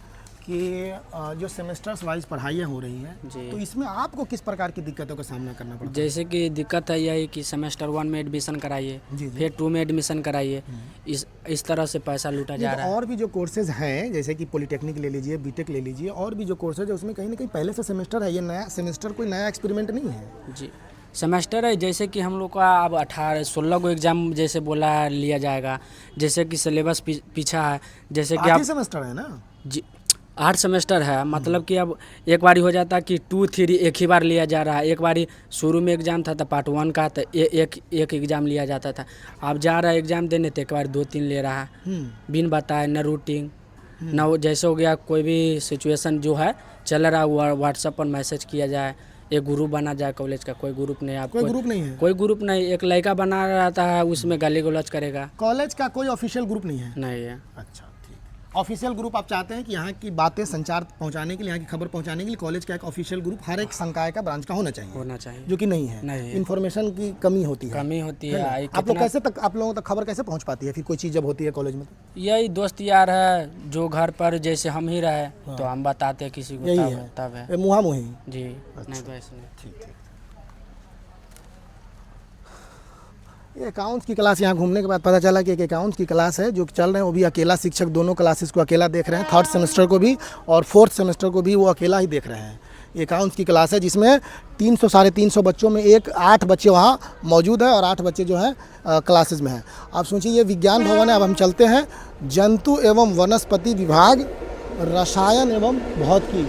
कि जो सेमेस्टर्स वाइज पढ़ाइयाँ हो रही हैं, तो इसमें आपको किस प्रकार की दिक्कतों का सामना करना पड़ता है? जैसे कि दिक्कत है यही कि सेमेस्टर 1 में एडमिशन कराइए, फिर 2 में एडमिशन कराइए, इस तरह से पैसा लूटा जा रहा है। और भी जो कोर्सेज हैं, जैसे कि पॉलिटेक्निक ले लीजिए, बीटेक ले लीजिए, और भी जो कोर्सेज है उसमें कहीं ना कहीं पहले से सेमेस्टर है। ये नया सेमेस्टर कोई नया एक्सपेरिमेंट नहीं है जी। सेमेस्टर है, जैसे कि हम लोग का अब 16 को एग्ज़ाम जैसे बोला लिया जाएगा, जैसे कि सिलेबस पीछा है। जैसे कि 8 सेमेस्टर है ना जी, 8 सेमेस्टर है। मतलब कि अब एक बारी हो जाता है कि 2, 3 एक ही बार लिया जा रहा है। एक बारी शुरू में एग्ज़ाम था तो पार्ट 1 का तो एक एग्ज़ाम लिया जाता था। अब जा रहा है एग्ज़ाम देने तो एक बार 2-3 ले रहा है, बिन बताए, न रूटीन न। जैसे हो गया कोई भी सिचुएशन जो है चल रहा है, व्हाट्सएप पर मैसेज किया जाए, एक ग्रुप बना जाए कॉलेज का, कोई ग्रुप नहीं। आप कोई ग्रुप नहीं है? कोई ग्रुप नहीं। एक लड़का बना रहता है, उसमें गाली गलौज करेगा। कॉलेज का कोई ऑफिशियल ग्रुप नहीं है? नहीं है। अच्छा ठीक। ऑफिशियल ग्रुप आप चाहते हैं कि यहाँ की बातें संचार पहुँचाने के लिए, यहाँ की खबर पहुँचाने के लिए कॉलेज का एक ऑफिशियल ग्रुप हर एक संकाय का ब्रांच का होना चाहिए, जो कि नहीं है। नहीं है। इन्फॉर्मेशन की कमी होती है। आप लोग कैसे तक, आप लोगों तक खबर कैसे पहुँच पाती है फिर कोई चीज़ जब होती है कॉलेज में? यही दोस्त यार है जो घर पर जैसे हम ही रहे तो हम बताते हैं किसी को, यही है, तब है मुहा मुही जी। नहीं तो ऐसे नहीं। ठीक। ये अकाउंट्स की क्लास यहाँ घूमने के बाद पता चला कि एक अकाउंट्स की क्लास है जो चल रहे हैं, वो भी अकेला शिक्षक दोनों क्लासेस को अकेला देख रहे हैं। 3rd सेमेस्टर को भी और 4th सेमेस्टर को भी वो अकेला ही देख रहे हैं। ये अकाउंट्स की क्लास है जिसमें 300 साढ़े 300 बच्चों में 8 बच्चे वहाँ मौजूद है और 8 बच्चे जो हैं क्लासेस में हैं। आप सोचिए ये विज्ञान भवन है। अब हम चलते हैं जंतु एवं वनस्पति विभाग, रसायन एवं भौतिकी।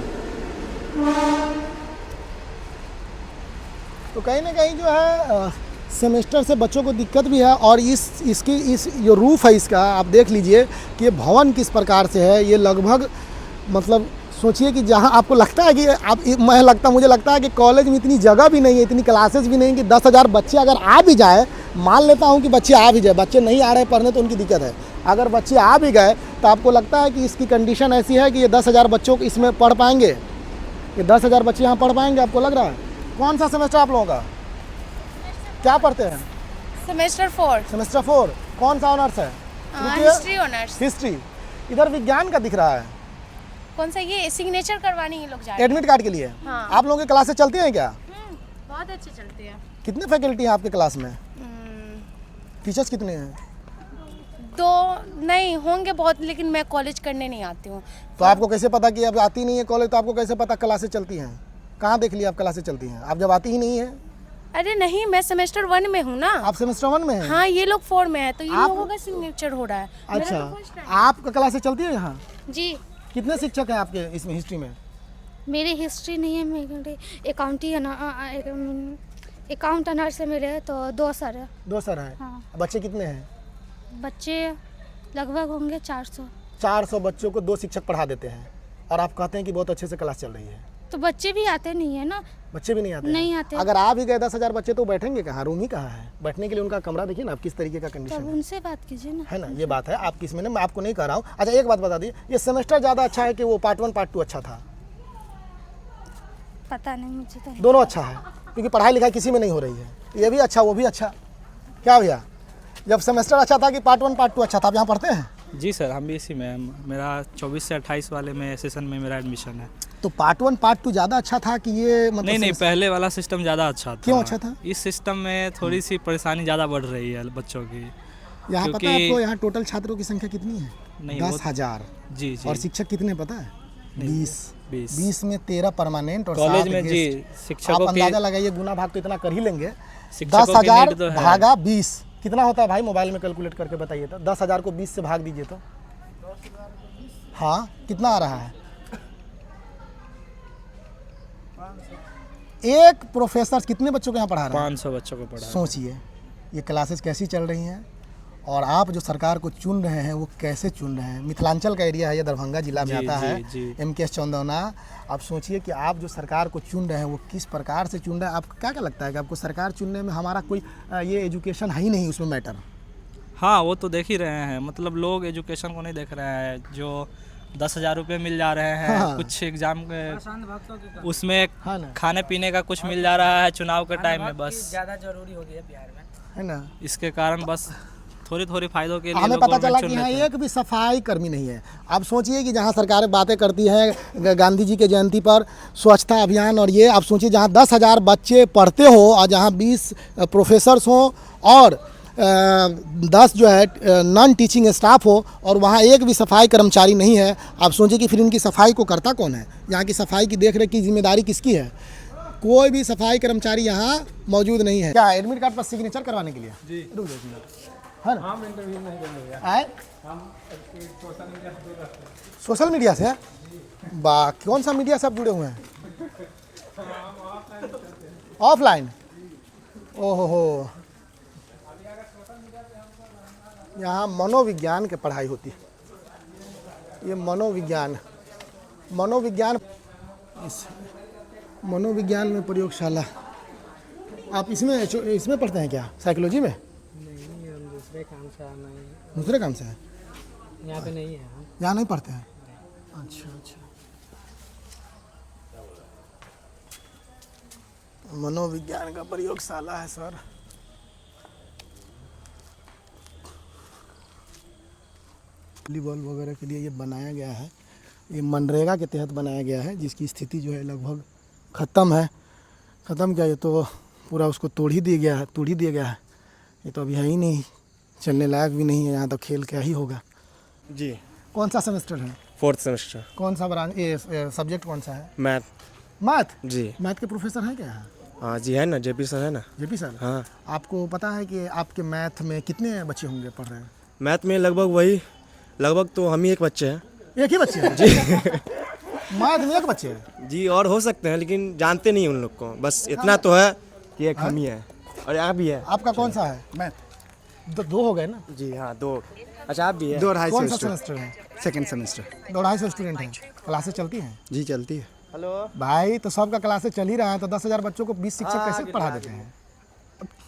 तो कहीं ना कहीं जो है सेमेस्टर से बच्चों को दिक्कत भी है। और इस जो रूफ़ है इसका, आप देख लीजिए कि ये भवन किस प्रकार से है। ये लगभग मतलब सोचिए कि जहाँ आपको लगता है कि मुझे लगता है कि कॉलेज में इतनी जगह भी नहीं है, इतनी क्लासेस भी नहीं कि 10,000 बच्चे अगर आ भी जाए, मान लेता हूँ कि बच्चे आ भी जाए, बच्चे नहीं आ रहे पढ़ने तो उनकी दिक्कत है। अगर बच्चे आ भी गए तो आपको लगता है कि इसकी कंडीशन ऐसी है कि ये 10,000 बच्चों को इसमें पढ़ पाएंगे? ये 10,000 बच्चे यहाँ पढ़ पाएंगे आपको लग रहा है? कौन सा सेमेस्टर आप लोगों का? क्या पढ़ते हैं? सेमेस्टर 4। सेमेस्टर 4। कौन सा ऑनर्स है? History honours. हिस्ट्री। इधर विज्ञान का दिख रहा है। कौन सा? ये सिग्नेचर करवाने ये लोग जा रहे हैं। एडमिट कार्ड के लिए? हाँ। आप लोगों की क्लासेस चलती हैं क्या? बहुत अच्छे चलते हैं। कितने फैकल्टी हैं आपके क्लास में? टीचर्स कितने हैं? 2 नहीं होंगे बहुत, लेकिन मैं कॉलेज करने नहीं आती हूँ। तो आपको कैसे पता कि अब आती नहीं है कॉलेज, तो आपको कैसे पता क्लासेस चलती हैं? कहाँ देख लिया आप क्लासेस चलती हैं? आप जब आती ही नहीं है। अरे नहीं, मैं सेमेस्टर 1 में हूँ ना। आप सेमेस्टर 1 में हैं? हाँ, ये लोग 4 में है, तो ये लोगों का सिग्नेचर हो रहा है। अच्छा, आपका क्लासेस चलती है यहाँ? जी। कितने शिक्षक हैं आपके इसमें हिस्ट्री में? मेरी हिस्ट्री नहीं है, मेरे अकाउंट ऑनर्स है मेरे, तो 2 सर है। 2 सर हैं। हाँ। बच्चे कितने हैं? बच्चे लगभग होंगे 400। 400 बच्चों को 2 शिक्षक पढ़ा देते हैं और आप कहते हैं कि बहुत अच्छे से क्लास चल रही है। तो बच्चे भी आते नहीं है ना। बच्चे भी नहीं आते नहीं हैं। आते। अगर आ भी गए 10,000 बच्चे तो बैठेंगे कहाँ? रूम ही कहाँ है बैठने के लिए? उनका कमरा देखिए ना आप किस तरीके का कंडीशन तब है। उनसे बात कीजिए ना। है ना, ये बात है आपकी इसमें ना, मैं आपको नहीं कह रहा हूँ। अच्छा एक बात बता दीजिए, ये सेमेस्टर ज़्यादा अच्छा है कि वो पार्ट 1 पार्ट 2 अच्छा था? पता नहीं मुझे तो। दोनों अच्छा है क्योंकि पढ़ाई लिखाई किसी में नहीं हो रही है। ये भी अच्छा वो भी अच्छा। क्या भैया, जब सेमेस्टर अच्छा था कि पार्ट 1 पार्ट 2 अच्छा था? आप यहाँ पढ़ते हैं? जी सर, हम भी इसी में, मेरा 24 से 28 वाले में सेशन में मेरा एडमिशन है। तो पार्ट 1 पार्ट 2 ज़्यादा अच्छा था कि ये मतलब? नहीं, पहले वाला सिस्टम ज़्यादा अच्छा था। क्यों अच्छा था? इस सिस्टम में थोड़ी सी परेशानी ज़्यादा बढ़ रही है बच्चों की। यहाँ पता है आपको यहाँ टोटल छात्रों की संख्या कितनी है? नहीं, 10,000। जी। और शिक्षक कितने पता है? 20 में 13 परमानेंट और कॉलेज 7 में जी गेस्ट। शिक्षकों आप अंदाजा लगाइए, गुना भाग तो इतना कर ही लेंगे। शिक्षकों की 10,000 नीड तो है। भागा 20 कितना होता है भाई? मोबाइल में कैलकुलेट करके बताइए तो। 10,000 को 20 से भाग दीजिए तो हाँ कितना आ रहा है? एक प्रोफेसर कितने बच्चों को यहाँ पढ़ा रहा है? 500 बच्चों को पढ़ा। सोचिए ये क्लासेस कैसी चल रही हैं और आप जो सरकार को चुन रहे हैं वो कैसे चुन रहे हैं। मिथिलांचल का एरिया है, ये दरभंगा जिला में आता है, MKS चंदौना। आप सोचिए कि आप जो सरकार को चुन रहे हैं वो किस प्रकार से चुन रहे हैं। आपको क्या क्या लगता है कि आपको सरकार चुनने में हमारा कोई ये एजुकेशन है ही नहीं उसमें मैटर? हाँ, वो तो देख ही रहे हैं, मतलब लोग एजुकेशन को नहीं देख रहे हैं। जो 10,000 रुपये मिल जा रहे हैं, हाँ। कुछ एग्जाम उसमें खाने पीने का कुछ मिल जा रहा है चुनाव के टाइम में, बस ज़्यादा जरूरी हो गया बिहार में, है ना। इसके कारण बस थोड़ी फायदों के लिए हमें लोग पता चला गवर्नमेंट कि चुन यहाँ लेते हैं। एक भी सफाई कर्मी नहीं है। आप सोचिए कि जहाँ सरकारें बातें करती हैं गांधी जी के जयंती पर स्वच्छता अभियान और ये, आप सोचिए जहाँ 10,000 बच्चे पढ़ते हो और जहाँ 20 प्रोफेसर्स हों और 10 जो है नॉन टीचिंग स्टाफ हो और वहाँ एक भी सफाई कर्मचारी नहीं है। आप सोचिए कि फिर इनकी सफाई को करता कौन है? यहाँ की सफाई की देख रेख की जिम्मेदारी किसकी है? कोई भी सफाई कर्मचारी यहाँ मौजूद नहीं है। क्या एडमिट कार्ड पर सिग्नेचर करवाने के लिए? जी रुक जाइए, है ना। हम इंटरव्यू नहीं देंगे आए, हम सोशल मीडिया से। वाह, कौन सा मीडिया से आप जुड़े हुए हैं? ऑफलाइन। ओहो हो, यहाँ मनोविज्ञान की पढ़ाई होती है। ये मनोविज्ञान में प्रयोगशाला। आप इसमें पढ़ते हैं क्या? साइकोलॉजी में? नहीं, हम दूसरे काम से नहीं। दूसरे काम से है? यहाँ पे नहीं है। यहाँ नहीं पढ़ते हैं? अच्छा। मनोविज्ञान का प्रयोगशाला है सर। वॉलीबॉल वगैरह के लिए ये बनाया गया है। ये मनरेगा के तहत बनाया गया है, जिसकी स्थिति जो है लगभग ख़त्म क्या, ये तो पूरा उसको तोड़ ही दिया गया है। ये तो अभी है ही नहीं, चलने लायक भी नहीं है। यहाँ तो खेल क्या ही होगा। जी। कौन सा सेमेस्टर है? 4th semester. कौन सा ब्रांच, सब्जेक्ट कौन सा है? मैथ। जी। मैथ के प्रोफेसर हैं क्या यहाँ? हाँ जी, है ना, JP सर है ना। JP sir? हाँ। आपको पता है कि आपके मैथ में कितने बच्चे होंगे पढ़ रहे हैं? मैथ में लगभग तो हम ही एक बच्चे हैं। एक ही बच्चे हैं? जी। मैथ में एक बच्चे हैं? जी, और हो सकते हैं लेकिन जानते नहीं उन लोग को। बस इतना तो है कि एक हम ही है और आप भी है। आपका कौन सा है मैथ? 2 हो गए ना? जी हाँ, 2। अच्छा, आप भी है? 2 कौन सा सेमेस्टर है? 2nd semester. 250 स्टूडेंट हैं। क्लासेस चलती हैं? जी चलती है। हेलो भाई, तो सबका क्लासेस चल ही रहा है, तो 10,000 बच्चों को 20 शिक्षक कैसे पढ़ा देते हैं?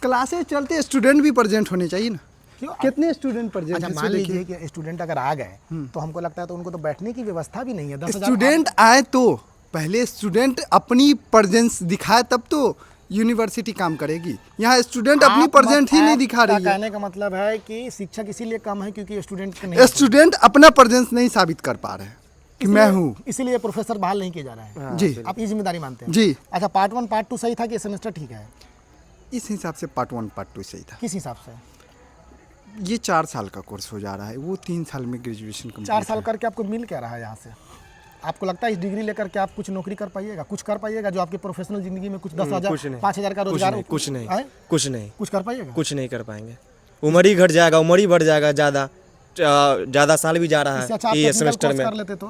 क्लासेस चलते, स्टूडेंट भी प्रेजेंट होने चाहिए ना। क्यों? कितने स्टूडेंट प्रेजेंट? अच्छा, मान लीजिए कि स्टूडेंट अगर आ गए तो हमको लगता है तो उनको तो बैठने की व्यवस्था भी नहीं है। 10,000 स्टूडेंट आए तो पहले स्टूडेंट अपनी प्रेजेंस दिखाए तब तो यूनिवर्सिटी काम करेगी। यहाँ स्टूडेंट अपनी प्रेजेंट ही नहीं दिखा रही है। कहने का मतलब है कि शिक्षक इसीलिए कम है क्योंकि स्टूडेंट अपना प्रेजेंस नहीं साबित कर पा रहे हैं कि मैं हूँ, इसीलिए प्रोफेसर बहाल नहीं किए जा रहे हैं। जी। आप ये जिम्मेदारी मानते हैं? जी। अच्छा, पार्ट 1 पार्ट 2 सही था कि सेमेस्टर ठीक है? इस हिसाब से पार्ट 1 पार्ट 2 सही था। किस हिसाब से? ये 4 साल का कोर्स हो जा रहा है, वो 3 साल में ग्रेजुएशन कंप्लीट। 4 साल करके आपको मिल क्या रहा है यहाँ से? आपको लगता है इस डिग्री लेकर के आप कुछ नौकरी कर पाइएगा, कुछ कर पाइएगा जो आपकी प्रोफेशनल जिंदगी में कुछ 10,000 5,000 का रोजगार? कुछ नहीं कुछ कर पाइएगा? कुछ नहीं कर पाएंगे। उम्र ही घट जाएगा, उम्र ही बढ़ जाएगा। ज़्यादा साल भी जा रहा है ये सेमेस्टर में। कर लेते तो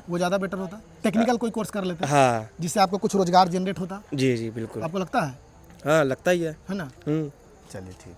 वो ज़्यादा बेटर होता। टेक्निकल कोई कोर्स कर लेते, हाँ, जिससे आपको कुछ रोजगार जनरेट होता। जी बिल्कुल। आपको लगता है? हाँ, लगता ही है ना। चलिए ठीक।